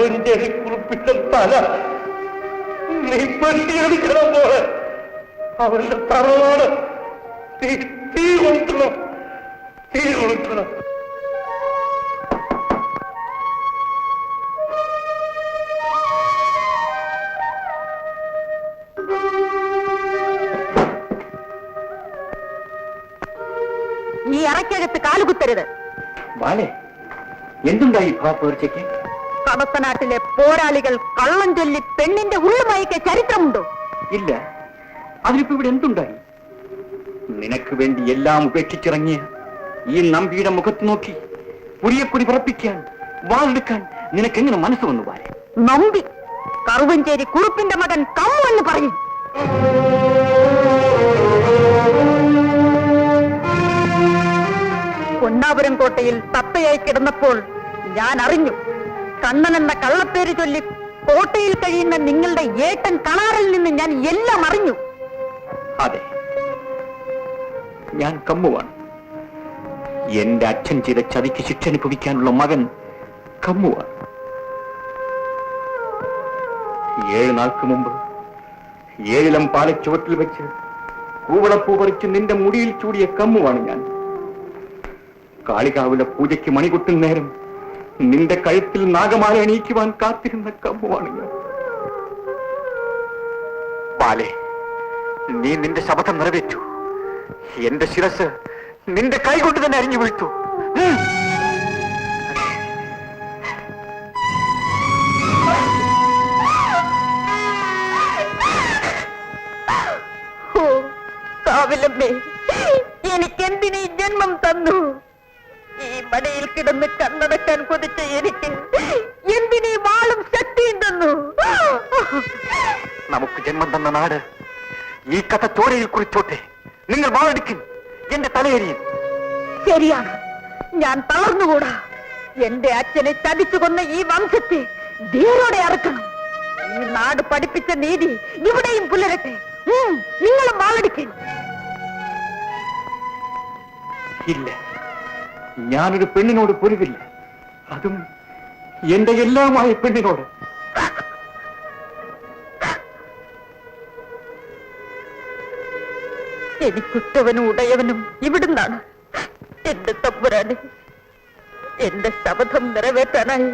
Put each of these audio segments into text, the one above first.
കറുവഞ്ചേരി കുറിപ്പിന്റെ തല നീ പെട്ടിയെടുക്കണം പോലെ അവരുടെ തറവാട് തീ കൊളുത്തണം, തീ കൊളുത്തണം. ഈ അറയ്ക്കകത്ത് കാലുകുത്തരുത്. ബാലെ, എന്തുണ്ടായി പേർച്ചയ്ക്ക്? കടത്തനാട്ടിലെ പോരാളികൾ കള്ളം ചൊല്ലി പെണ്ണിന്റെ ഉള്ളുമയക്ക് ചരിത്രമുണ്ടോ? ഇല്ല. അതിലിപ്പോ ഇവിടെ എന്തുണ്ടായി? നിനക്ക് വേണ്ടി എല്ലാം ഉപേക്ഷിച്ചിറങ്ങിയ ഈ നമ്പിയുടെ മുഖത്ത് നോക്കി പുരിയക്കൊടി പറപ്പിക്കാൻ, വാളെടുക്കാൻ നിനക്കെങ്ങനെ മനസ്സ് വന്നു ബാലെ? നമ്പി കറുവഞ്ചേരി കുറുപ്പിന്റെ മകൻ കമ്മു എന്ന് പറയും. പൊന്നാപുരം കോട്ടയിൽ തത്തയായി കിടന്നപ്പോൾ ഞാൻ അറിഞ്ഞു, കണ്ണൻ എന്ന കള്ളപ്പേര് ചൊല്ലി കോട്ടയിൽ കഴിയുന്ന നിങ്ങളുടെ ഏട്ടൻ കണാറിൽ നിന്ന് ഞാൻ എല്ലാം അറിഞ്ഞു. അതെ, ഞാൻ കമ്മുവാണ്. എന്റെ അച്ഛൻ ചെയ്ത ചതിക്ക് ശിക്ഷ അനുഭവിക്കാനുള്ള മകൻ കമ്മുവാണ്. 7 നാൾക്ക് മുമ്പ് 7 പാലച്ചുവട്ടിൽ വെച്ച് കൂവളപ്പൂ പറിച്ച് നിന്റെ മുടിയിൽ ചൂടിയ കമ്മുവാണ് ഞാൻ. കാളികാവിലെ പൂജയ്ക്ക് മണികൊട്ടും നേരം നിന്റെ കഴുത്തിൽ നാഗമാല അണിയിക്കുവാൻ കാത്തിരുന്ന കമ്മുവാണ് ഞാൻ. ബാലെ, നീ നിന്റെ ശപഥം നിറവേറ്റു. എന്റെ ശിരസ് നിന്റെ കൈകൊണ്ട് തന്നെ അരിഞ്ഞു വീഴ്ത്തു. എനിക്കെന്തിനീ ജന്മം തന്നു? ഈ മടയിൽ കിടന്ന് കണ്ണടക്കാൻ കൊതിച്ച എനിക്ക് എന്തിനീ വാളും ശക്തിയും തന്നു? നമുക്ക് ജന്മം തന്ന നാട് ഈ കഥ ചോരയിൽ കുറിച്ചോട്ടെ. നിങ്ങൾ വാളെടുക്കും, എന്റെ തലയെരിയും. ശരിയാണ്, ഞാൻ തളർന്നുകൂടാ. എന്റെ അച്ഛനെ ചതിച്ചു കൊന്ന ഈ വംശത്തെ ധീരോടെ അറക്കണം. ഈ നാട് പഠിപ്പിച്ച നീതി ഇവിടെയും പുലരട്ടെ. നിങ്ങളും വാളെടുക്കും. ഇല്ല, ഞാനൊരു പെണ്ണിനോട് പൊരുതില്ല, അതും എന്റെ എല്ലാമായ പെണ്ണിനോട്. എനിക്കുറ്റവനും ഉടയവനും ഇവിടുന്നാണ്. എന്റെ തമ്പുരാനെ, എന്റെ ശപഥം നിറവേറ്റാനായി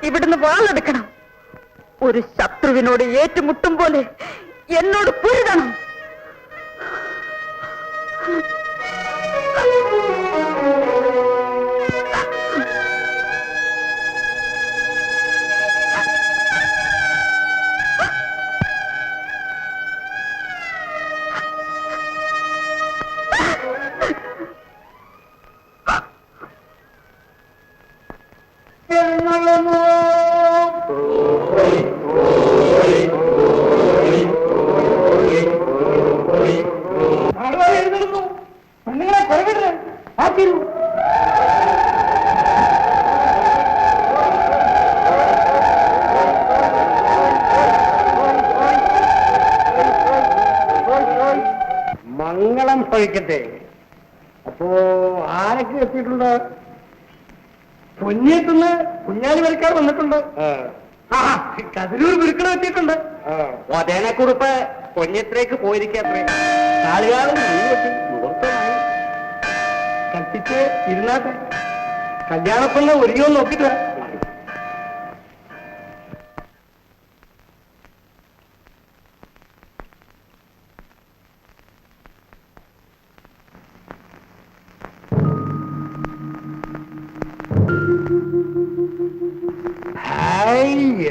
ഇവിടുന്ന് വാളെടുക്കണം. ഒരു ശത്രുവിനോട് ഏറ്റുമുട്ടും പോലെ എന്നോട് പൊരുതണം. മംഗളം ഭവിക്കട്ടെ. അപ്പോ ആരൊക്കെ എത്തിയിട്ടുണ്ട്? പൊന്നിയെത്തുന്ന കുഞ്ഞാലി വരക്കാർ വന്നിട്ടുണ്ട്. കതിരൂർ ഗുരുക്കൾ എത്തിയിട്ടുണ്ട്. ഒതേനെക്കുറിപ്പ് പൊന്നിയത്തിലേക്ക് പോയിരിക്കത്രേ. കാളികാലം മുഹൂർത്തമായി. കത്തിച്ച് ഇരുന്നാട്ടെ. കല്യാണപ്പെണ്ണ ഒരുങ്ങോ നോക്കിട്ട്.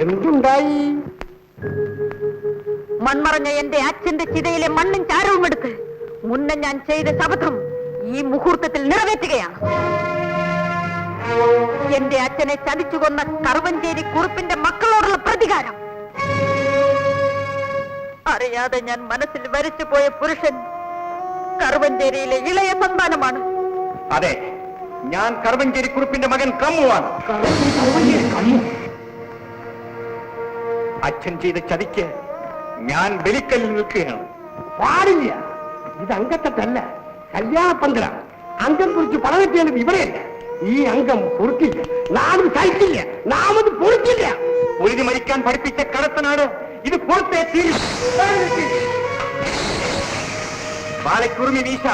എന്തുണ്ടായി? മൺമറഞ്ഞ എന്റെ അച്ഛന്റെ ചിതയിലെ മണ്ണും ചാരവും എടുത്ത് മുന്നേ ഞാൻ ചെയ്ത ശപഥം ഈ മുഹൂർത്തത്തിൽ നിറവേറ്റുകയാണ്. എന്റെ അച്ഛനെ ചതിച്ചു കൊന്ന കറുവഞ്ചേരി കുറുപ്പിന്റെ മക്കളോടുള്ള പ്രതികാരം. അറിയാതെ ഞാൻ മനസ്സിൽ വരച്ചു പോയ പുരുഷൻ കറുവഞ്ചേരിയിലെ ഇളയ സന്താനമാണ്. അതെ, ഞാൻ കറുവഞ്ചേരി കുറുപ്പിന്റെ മകൻ കമ്മുവാണ്. അച്ഛൻ ചെയ്ത ചതിക്ക് ഞാൻ ബലിക്കല്ലിൽ നിൽക്കുകയാണ്. പാടില്ല, ഇത് അംഗത്തല്ല, കല്യാണപ്പന്തലാണ്. അംഗം കുറിച്ച് പണം കിട്ടിയാലും ഇവിടെയല്ല. ഈ അംഗം പൊറുക്കില്ല, നാടും സഹിക്കില്ല, നാമത് പൊറുക്കില്ല. പൊരുതി മരിക്കാൻ പഠിപ്പിച്ച കടത്തനാട് ഇത് പുറത്തെ തീരും. പാലക്കുറുമി വീശ.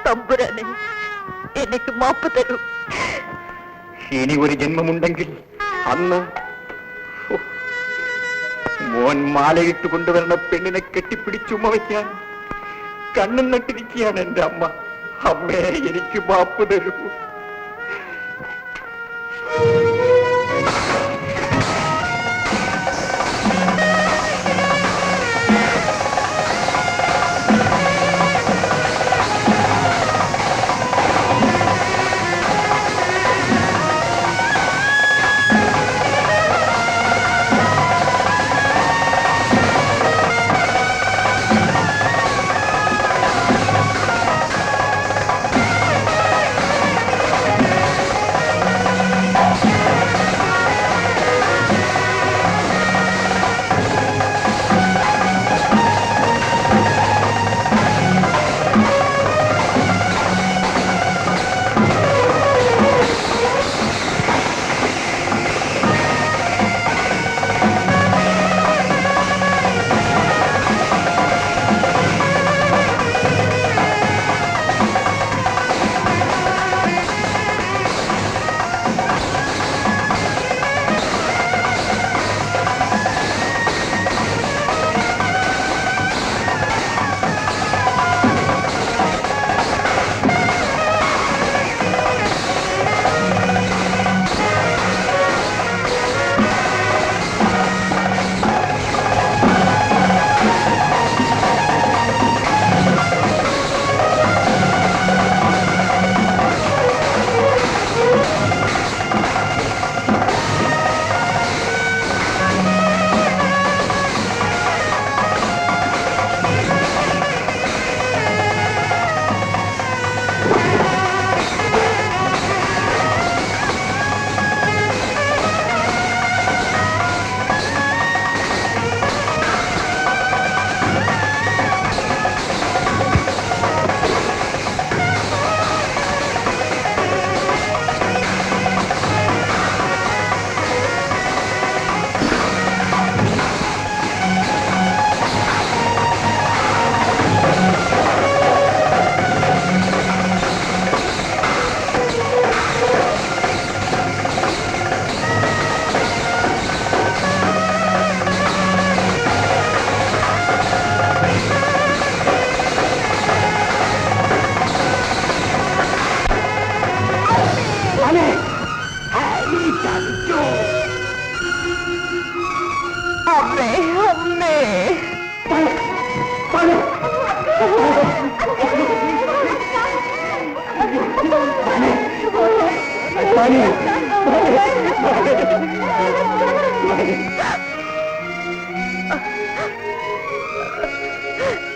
തമ്പുരാനെ, എനിക്ക് മാപ്പ് തരൂ. ഇനി ഒരു ജന്മമുണ്ടെങ്കിൽ അന്ന് മോൻ മാലയിട്ട് കൊണ്ടുവരുന്ന പെണ്ണിനെ കെട്ടിപ്പിടിച്ചുമ്മ വയ്ക്കാൻ കണ്ണും നട്ടിരിക്കുകയാണ് എന്റെ അമ്മ. അമ്മേ, എനിക്ക് മാപ്പ് തരൂ. അമ്മേ, അമ്മേ.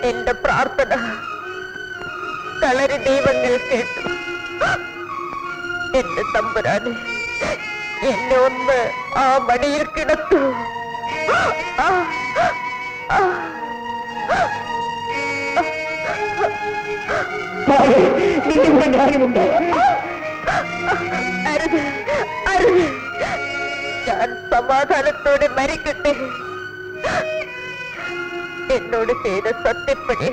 എന്റെ പ്രാർത്ഥന കളരി ദൈവങ്ങൾ കേട്ടു. എന്റെ തമ്പുരാനെ, എന്നെ ഒന്ന് ആ മടിയിൽ കിടത്തു. അരുത്, അരുത്. ഞാൻ സമാധാനത്തോടെ മരിക്കട്ടെ. എന്നോട് ചെയ്ത സത്യപ്പടി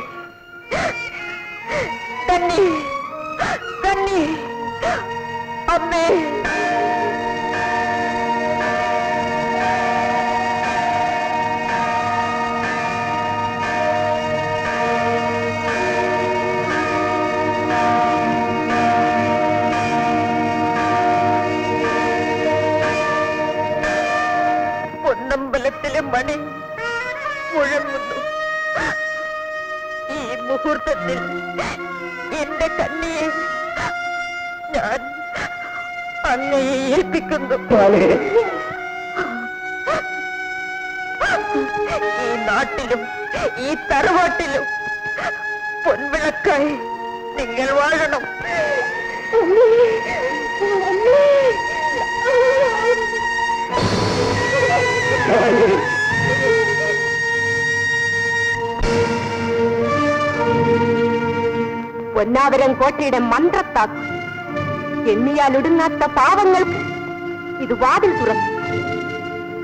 കണ്ണി, കണ്ണി, അമ്മേ. പൊന്നമ്പലത്തിലെ മണി മുഴങ്ങുന്നു. ഈ മുഹൂർത്തത്തിൽ എന്റെ കണ്ണിയെ ഞാൻ അങ്ങയെ ഏൽപ്പിക്കുന്നു. ഈ നാട്ടിലും ഈ തറവാട്ടിലും പൊൻവിളക്കായി നിങ്ങൾ വാഴണം. പൊന്നാവരം കോട്ടയുടെ മന്ത്രത്താക്കും എണ്ണിയാൽ ഒടുങ്ങാത്ത പാവങ്ങൾക്ക് ഇത് വാതിൽ തുറന്നു.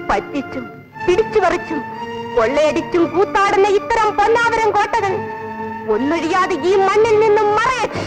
പറ്റിച്ചും പിടിച്ചു പറിച്ചും കൊള്ളയടിച്ചും കൂത്താടുന്ന ഇത്തരം പൊന്നാവരം കോട്ടകൾ ഒന്നൊഴിയാതെ ഈ മണ്ണിൽ നിന്നും മറയട്ടെ.